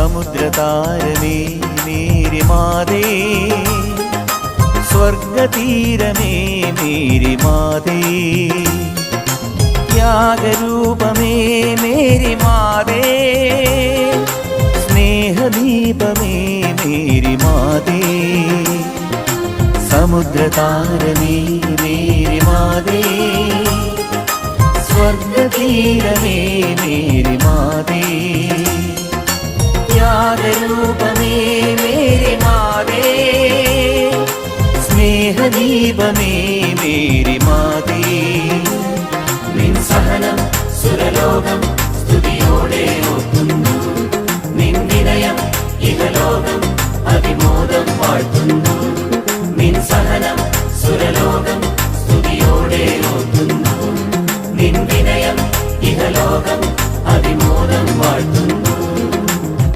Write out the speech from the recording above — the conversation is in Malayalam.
സമുദ്രതാരമേ മേരി മാതേ, സ്വർഗതീരമേ മേരി മാതേ, ത്യാഗരൂപമേ മേരി മാതേ, സ്നേഹദീപമേ മേരി മാതേ, സമുദ്രതാരമേ മേരി മാതേ, സ്വർഗതീരമേ മേരി മാതേ, ത്യാഗരൂപമേ മേരി മാതേ, സ്നേഹദീപമേ മേരി മാതേ. നിൻ സഹനം സുരലോകം സ്തുതിയോടെ